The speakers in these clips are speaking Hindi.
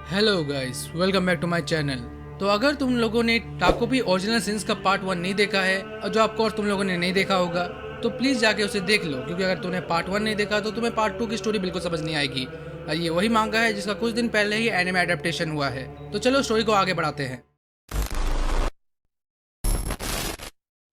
Hello guys, welcome back to my channel. तो अगर तुम लोगों ने टाकोपी ओरिजिनल सिंस का पार्ट 1 नहीं देखा है और जो ऑफकोर्स तुम लोगों ने नहीं देखा होगा तो प्लीज जाके उसे देख लो, क्योंकि अगर तुमने पार्ट 1 नहीं देखा तो तुम्हें पार्ट 2 की स्टोरी बिल्कुल समझ नहीं आएगी। और ये वही मांगा है जिसका कुछ दिन पहले ही एनिमे एडेप्टेशन हुआ है। तो चलो स्टोरी को आगे बढ़ाते हैं।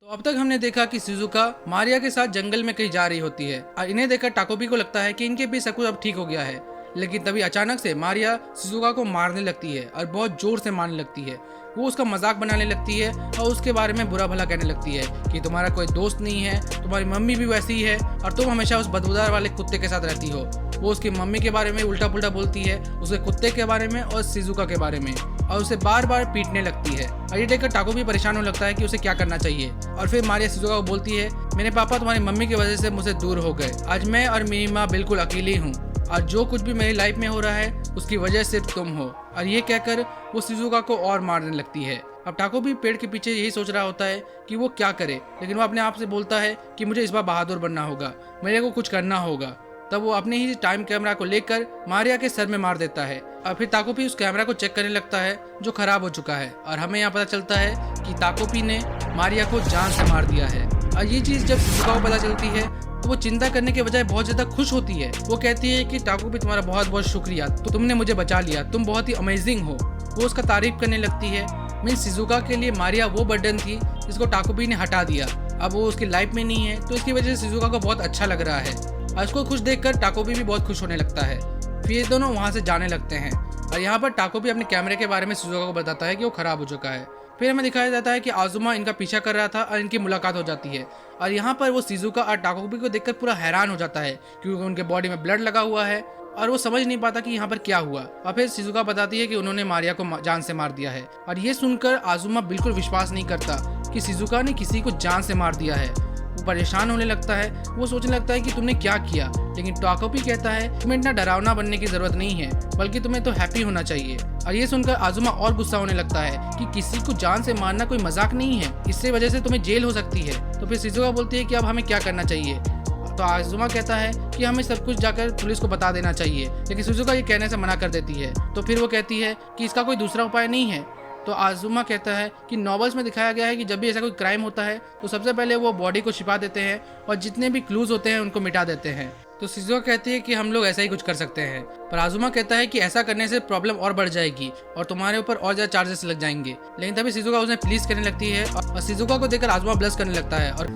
तो अब तक हमने देखा कि शिजुका मारिया के साथ जंगल में कहीं जा रही होती है और इन्हें देखकर टाकोपी को लगता है कि इनके बीच सब कुछ अब ठीक हो गया है। लेकिन तभी अचानक से मारिया शिजुका को मारने लगती है और बहुत जोर से मारने लगती है। वो उसका मजाक बनाने लगती है और उसके बारे में बुरा भला कहने लगती है कि तुम्हारा कोई दोस्त नहीं है, तुम्हारी मम्मी भी वैसी ही है और तुम हमेशा उस बदबूदार वाले कुत्ते के साथ रहती हो। वो उसकी मम्मी के बारे में उल्टा पुल्टा बोलती है, उसके कुत्ते के बारे में और शिजुका के बारे में, और उसे बार बार पीटने लगती है। और ये देखकर टाको भी परेशान होने लगता है कि उसे क्या करना चाहिए। और फिर मारिया शिजुका को बोलती है, मेरे पापा तुम्हारी मम्मी की वजह से मुझसे दूर हो गए, आज मैं और मेरी माँ बिल्कुल अकेली हूँ और जो कुछ भी मेरी लाइफ में हो रहा है उसकी वजह सिर्फ तुम हो। और ये कहकर वो शिजुका को और मारने लगती है। अब टाको भी पेड़ के पीछे यही सोच रहा होता है कि वो क्या करे, लेकिन वो अपने आप से बोलता है कि मुझे इस बार बहादुर बनना होगा, मेरे को कुछ करना होगा। तब वो अपने ही टाइम कैमरा को लेकर मारिया के सर में मार देता है और फिर ताकोपी उस कैमरा को चेक करने लगता है जो खराब हो चुका है। और हमें यहाँ पता चलता है कि ताकोपी ने मारिया को जान से मार दिया है। और ये चीज़ जब शिजुका को पता चलती है तो वो चिंता करने के बजाय बहुत ज्यादा खुश होती है। वो कहती है कि टाकोपी तुम्हारा बहुत बहुत शुक्रिया, तो तुमने मुझे बचा लिया, तुम बहुत ही अमेजिंग हो। वो उसका तारीफ करने लगती है। मीन्स शिजुका के लिए मारिया वो बर्डन थी जिसको टाकोपी ने हटा दिया। अब वो उसकी लाइफ में नहीं है तो इसकी वजह से शिजुका को बहुत अच्छा लग रहा है और उसको खुश देखकर टाकोपी भी बहुत खुश होने लगता है। फिर ये दोनों वहाँ से जाने लगते हैं और यहाँ पर टाकोपी अपने कैमरे के बारे में शिजुका को बताता है कि वो खराब हो चुका है। फिर हमें दिखाया जाता है कि आजुमा इनका पीछा कर रहा था और इनकी मुलाकात हो जाती है। और यहाँ पर वो शिजुका और टाकोपी को देखकर पूरा हैरान हो जाता है क्योंकि उनके बॉडी में ब्लड लगा हुआ है और वो समझ नहीं पाता कि यहाँ पर क्या हुआ। और फिर शिजुका बताती है कि उन्होंने मारिया को जान से मार दिया है। और ये सुनकर आजुमा बिल्कुल विश्वास नहीं करता कि शिजुका ने किसी को जान से मार दिया है। वो परेशान होने लगता है, वो सोचने लगता है कि तुमने क्या किया। लेकिन टाकोपी कहता है तुम्हें इतना डरावना बनने की जरूरत नहीं है, बल्कि तुम्हें तो हैप्पी होना चाहिए। और ये सुनकर आजुमा और गुस्सा होने लगता है कि किसी को जान से मारना कोई मजाक नहीं है, इससे वजह से तुम्हें जेल हो सकती है। तो फिर शिजुका बोलती है कि अब हमें क्या करना चाहिए। तो आजुमा कहता है कि हमें सब कुछ जाकर पुलिस को बता देना चाहिए, लेकिन शिजुका ये कहने से मना कर देती है। तो फिर वो कहती है कि इसका कोई दूसरा उपाय नहीं है। तो आजुमा कहता है कि नॉवेल्स में दिखाया गया है कि जब भी ऐसा कोई क्राइम होता है तो सबसे पहले वो बॉडी को छिपा देते हैं और जितने भी क्लूज होते हैं उनको मिटा देते हैं। तो शिजुका कहती है कि हम लोग ऐसा ही कुछ कर सकते हैं, पर आजुमा कहता है कि ऐसा करने से प्रॉब्लम और बढ़ जाएगी और तुम्हारे ऊपर और ज्यादा चार्जेस लग जाएंगे। लेकिन तभी शिजुका उसे प्लीज करने लगती है और शिजुका को देखकर आजुमा ब्लश करने लगता है और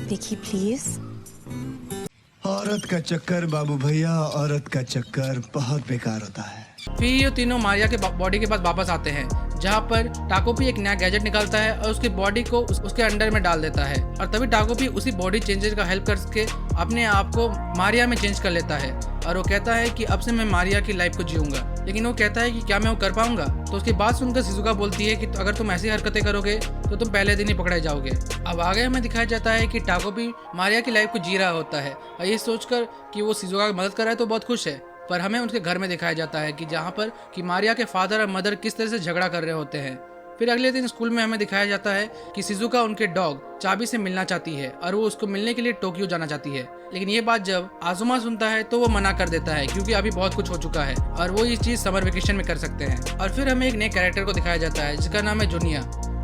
देखिए प्लीज। औरत का चक्कर बाबू भैया, औरत का चक्कर बहुत बेकार होता है। फिर ये तीनों मारिया के बॉडी के पास वापस आते हैं, जहाँ पर टाकोपी एक नया गैजेट निकालता है और उसकी बॉडी को उसके अंडर में डाल देता है। और तभी टाकोपी उसी बॉडी चेंजर का हेल्प करके अपने आप को मारिया में चेंज कर लेता है। और वो कहता है कि अब से मैं मारिया की लाइफ को जीऊंगा। लेकिन वो कहता है कि क्या मैं वो कर पाऊंगा। तो उसकी बात सुनकर शिजुका बोलती है कि अगर तुम ऐसी हरकतें करोगे तो तुम पहले दिन ही पकड़े जाओगे। अब आगे हमें दिखाया जाता है कि टाकोपी मारिया की लाइफ को जी रहा होता है और ये सोचकर कि वो शिजुका की मदद कर रहा है तो बहुत खुश है। पर हमें उनके घर में दिखाया जाता है कि जहाँ पर कि मारिया के फादर और मदर किस तरह से झगड़ा कर रहे होते हैं। फिर अगले दिन स्कूल में हमें दिखाया जाता है कि शिजुका उनके डॉग चाबी से मिलना चाहती है और वो उसको मिलने के लिए टोक्यो जाना चाहती है। लेकिन ये बात जब आजुमा सुनता है तो वो मना कर देता है क्योंकि अभी बहुत कुछ हो चुका है और वो ये चीज समर वेकेशन में कर सकते हैं। और फिर हमें एक नए कैरेक्टर को दिखाया जाता है जिसका नाम है जुनिया।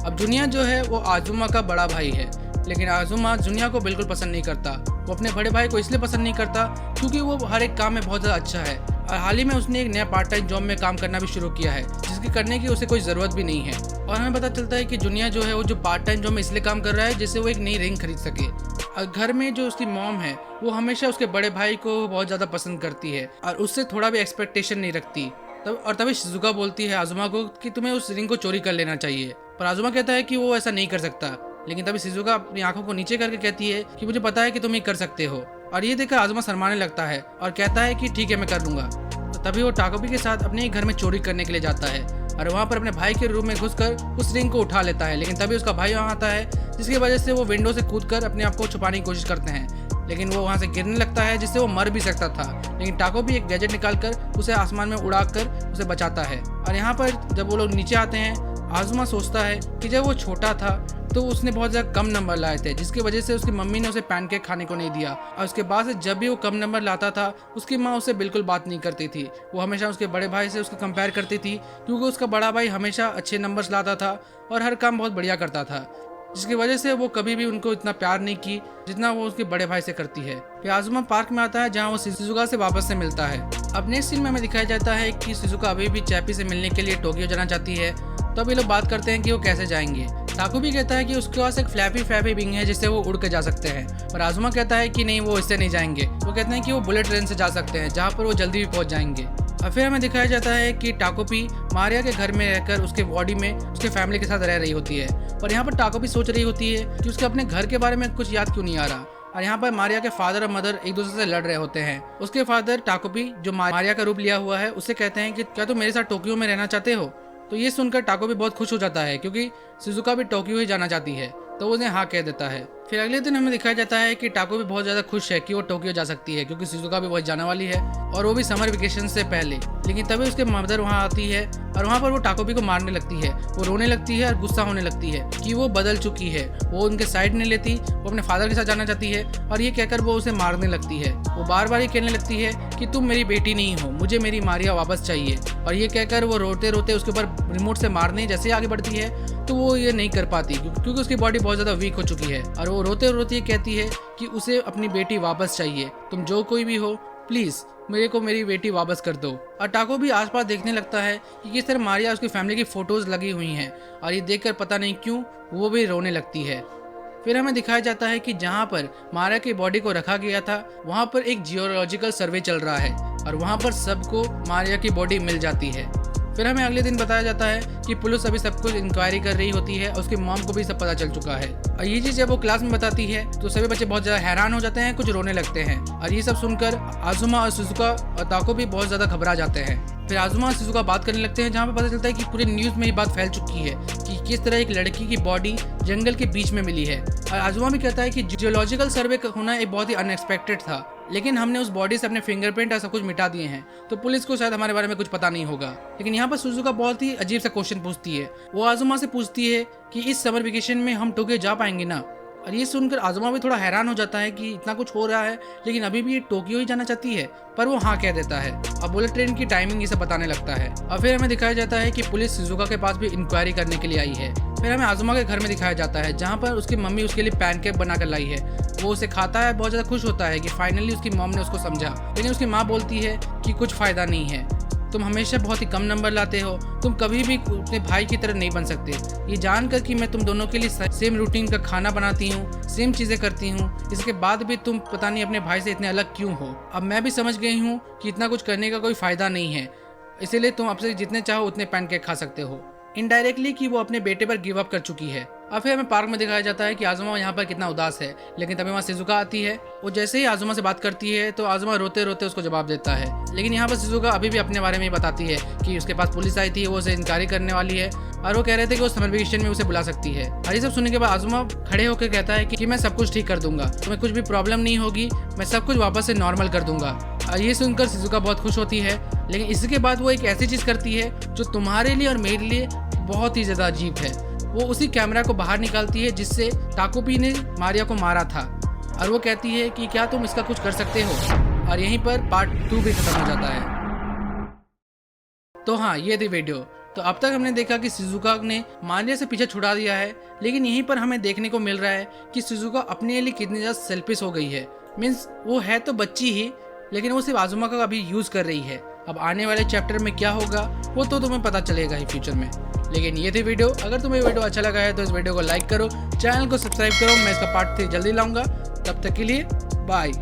अब जुनिया जो है वो आजुमा का बड़ा भाई है, लेकिन आजुमा जुनिया को बिल्कुल पसंद नहीं करता। वो अपने बड़े भाई को इसलिए पसंद नहीं करता क्योंकि वो हर एक काम में बहुत ज़्यादा अच्छा है और हाल ही में उसने एक नया पार्ट टाइम जॉब में काम करना भी शुरू किया है जिसकी करने की उसे कोई ज़रूरत भी नहीं है। और हमें पता चलता है कि जुनिया जो है वो जो पार्ट टाइम जॉब में इसलिए काम कर रहा है जिससे वो एक नई रिंग खरीद सके। और घर में जो उसकी मॉम है वो हमेशा उसके बड़े भाई को बहुत ज़्यादा पसंद करती है और उससे थोड़ा भी एक्सपेक्टेशन नहीं रखती। तभी शिजुका बोलती है आजुमा को कि तुम्हें उस रिंग को चोरी कर लेना चाहिए, पर आजुमा कहता है कि वो ऐसा नहीं कर सकता। लेकिन तभी शिजुका अपनी आंखों को नीचे करके कहती है कि मुझे पता है कि तुम ये कर सकते हो। और ये देखकर आजुमा शर्माने लगता है और कहता है कि ठीक है मैं कर लूंगा। तो तभी वो टाकोपी के साथ अपने ही घर में चोरी करने के लिए जाता है और वहाँ पर अपने भाई के रूम में घुसकर उस रिंग को उठा लेता है। लेकिन तभी उसका भाई वहाँ आता है जिसकी वजह से वो विंडो से कूदकर अपने आप को छुपाने की कोशिश करते हैं, लेकिन वो वहाँ से गिरने लगता है जिससे वो मर भी सकता था। लेकिन टाकोपी एक गैजेट निकालकर उसे आसमान में उड़ाकर उसे बचाता है। और यहाँ पर जब वो लोग नीचे आते हैं आजुमा सोचता है कि जब वो छोटा था तो उसने बहुत ज़्यादा कम नंबर लाए थे, जिसकी वजह से उसकी मम्मी ने उसे पैनकेक खाने को नहीं दिया। और उसके बाद से जब भी वो कम नंबर लाता था उसकी माँ उससे बिल्कुल बात नहीं करती थी। वो हमेशा उसके बड़े भाई से उसको कंपेयर करती थी, क्योंकि उसका बड़ा भाई हमेशा अच्छे नंबर्स लाता था और हर काम बहुत बढ़िया करता था, जिसकी वजह से वो कभी भी उनको इतना प्यार नहीं की जितना वो उसके बड़े भाई से करती है। फिर आजुमा पार्क में आता है जहाँ वो शिजुका से वापस से मिलता है। अब नेक्स्ट सीन में हमें दिखाया जाता है कि शिजुका अभी भी चैप्पी से मिलने के लिए टोक्यो जाना चाहती है। तो अब ये लोग बात करते हैं कि वो कैसे जाएंगे। ताकू भी कहता है कि उसके पास एक फ्लैपी विंग है जिससे वो उड़ के जा सकते हैं, और आजुमा कहता है कि नहीं, वो इससे नहीं जाएंगे। वो कहते हैं कि वो बुलेट ट्रेन से जा सकते हैं जहाँ पर वो जल्दी भी पहुँच जाएंगे। और फिर हमें दिखाया जाता है कि टाकोपी मारिया के घर में रहकर उसके बॉडी में उसके फैमिली के साथ रह रही होती है, और यहाँ पर टाकोपी सोच रही होती है कि उसके अपने घर के बारे में कुछ याद क्यों नहीं आ रहा। और यहाँ पर मारिया के फादर और मदर एक दूसरे से लड़ रहे होते हैं। उसके फादर टाकोपी, जो मारिया का रूप लिया हुआ है, उससे कहते हैं कि क्या तुम मेरे साथ टोक्यो में रहना चाहते हो। तो ये सुनकर टाकोपी बहुत खुश हो जाता है, क्योंकि शिजुका भी टोक्यो ही जाना चाहती है, तो वो उन्हें हाँ कह देता है। फिर अगले दिन हमें दिखाया जाता है कि टाको भी बहुत ज़्यादा खुश है कि वो टोक्यो जा सकती है, क्योंकि शिजुका भी वही जाने वाली है, और वो भी समर वेकेशन से पहले। लेकिन तभी उसके मदर वहाँ आती है और वहाँ पर वो टाकोपी को मारने लगती है। वो रोने लगती है और गुस्सा होने लगती है कि वो बदल चुकी है, वो उनके साइड नहीं लेती, वो अपने फादर के साथ जाना चाहती है, और ये कहकर वो उसे मारने लगती है। वो बार बार ये कहने लगती है कि तुम मेरी बेटी नहीं हो, मुझे मेरी मारिया वापस चाहिए। और ये कहकर वो रोते रोते उसके ऊपर रिमोट से मारने जैसे आगे बढ़ती है, तो वो ये नहीं कर पाती क्योंकि उसकी बॉडी बहुत ज़्यादा वीक हो चुकी है। और वो रोते रोते ये कहती है कि उसे अपनी बेटी वापस चाहिए, तुम जो कोई भी हो प्लीज़ मेरे को मेरी बेटी वापस कर दो। और टाको भी आसपास देखने लगता है कि किस तरह मारिया उसकी फैमिली की फ़ोटोज़ लगी हुई हैं, और ये देखकर पता नहीं क्यों वो भी रोने लगती है। फिर हमें दिखाया जाता है कि जहाँ पर मारिया की बॉडी को रखा गया था वहाँ पर एक जियोलॉजिकल सर्वे चल रहा है, और वहाँ पर सबको मारिया की बॉडी मिल जाती है। फिर हमें अगले दिन बताया जाता है कि पुलिस अभी सब कुछ इंक्वायरी कर रही होती है, और उसके मॉम को भी सब पता चल चुका है। और ये चीज़ जब वो क्लास में बताती है तो सभी बच्चे बहुत ज़्यादा हैरान हो जाते हैं, कुछ रोने लगते हैं। और ये सब सुनकर आजुमा और शिजुका और ताको भी बहुत ज़्यादा घबरा जाते हैं। फिर आजुमा और शिजुका बात करने लगते हैं, जहाँ पे पता चलता है कि पूरे न्यूज़ में ये बात फैल चुकी है कि किस तरह एक लड़की की बॉडी जंगल के बीच में मिली है। और आजुमा भी कहता है कि जियोलॉजिकल सर्वे होना एक बहुत ही अनएक्सपेक्टेड था, लेकिन हमने उस बॉडी से अपने फिंगरप्रिंट और सब कुछ मिटा दिए हैं, तो पुलिस को शायद हमारे बारे में कुछ पता नहीं होगा। लेकिन यहाँ पर शिजुका बहुत ही अजीब सा क्वेश्चन पूछती है। वो आजुमा से पूछती है कि इस समर वेकेशन में हम टोक्यो जा पाएंगे ना। और ये सुनकर आजुमा भी थोड़ा हैरान हो जाता है कि इतना कुछ हो रहा है, लेकिन अभी भी ये टोक्यो ही जाना चाहती है, पर वो हाँ कह देता है। और बुलेट ट्रेन की टाइमिंग ये सब बताने लगता है। और फिर हमें दिखाया जाता है कि पुलिस शिजुका के पास भी इंक्वायरी करने के लिए आई है। फिर हमें आजुमा के घर में दिखाया जाता है, जहाँ पर उसकी मम्मी उसके लिए पैनकेक बनाकर लाई है। वो उसे खाता है, बहुत ज़्यादा खुश होता है कि फाइनली उसकी मॉम ने उसको समझा। लेकिन उसकी माँ बोलती है कि कुछ फ़ायदा नहीं है, तुम हमेशा बहुत ही कम नंबर लाते हो, तुम कभी भी अपने भाई की तरह नहीं बन सकते। ये जानकर कि मैं तुम दोनों के लिए सेम रूटीन का खाना बनाती हूँ, सेम चीज़ें करती हूँ, इसके बाद भी तुम पता नहीं अपने भाई से इतने अलग क्यों हो। अब मैं भी समझ गई हूँ कि इतना कुछ करने का कोई फ़ायदा नहीं है, इसीलिए तुम आपसे जितने चाहो उतने पैनकेक खा सकते हो। इनडायरेक्टली कि वो अपने बेटे पर गिव अप कर चुकी है। और फिर हमें पार्क में दिखाया जाता है कि आजुमा यहाँ पर कितना उदास है, लेकिन तभी वहाँ शिजुका आती है। वो जैसे ही आजुमा से बात करती है तो आजुमा रोते रोते उसको जवाब देता है। लेकिन यहाँ पर शिजुका अभी भी अपने बारे में ही बताती है कि उसके पास पुलिस आई थी, वो उसे इंक्वायरी करने वाली है, और वो कह रहे थे कि वो समर वेकेशन में उसे बुला सकती है। और ये सब सुनने के बाद आजुमा खड़े होकर कहता है कि मैं सब कुछ ठीक कर दूंगा, तुम्हें कुछ भी प्रॉब्लम नहीं होगी, मैं सब कुछ वापस से नॉर्मल कर दूंगा। और ये सुनकर शिजुका बहुत खुश होती है। लेकिन इसके बाद वो एक ऐसी चीज़ करती है जो तुम्हारे लिए और मेरे लिए बहुत ही ज़्यादा अजीब है। वो उसी कैमरा को बाहर निकालती है जिससे टाकोपी ने मारिया को मारा था, और वो कहती है कि क्या तुम इसका कुछ कर सकते हो। और यहीं पर पार्ट 2 भी खत्म हो जाता है। तो हाँ, ये थी वीडियो। तो अब तक हमने देखा कि शिजुका ने मारिया से पीछे छुड़ा दिया है, लेकिन यहीं पर हमें देखने को मिल रहा है कि शिजुका अपने लिए कितनी ज़्यादा सेल्फिश हो गई है। मीन्स वो है तो बच्ची ही, लेकिन वो सिर्फ आजुमा का अभी यूज़ कर रही है। अब आने वाले चैप्टर में क्या होगा वो तो तुम्हें पता चलेगा ही फ्यूचर में। लेकिन ये थी वीडियो। अगर तुम्हें वीडियो अच्छा लगा है तो इस वीडियो को लाइक करो, चैनल को सब्सक्राइब करो। मैं इसका पार्ट 3 जल्दी लाऊंगा। तब तक के लिए बाय।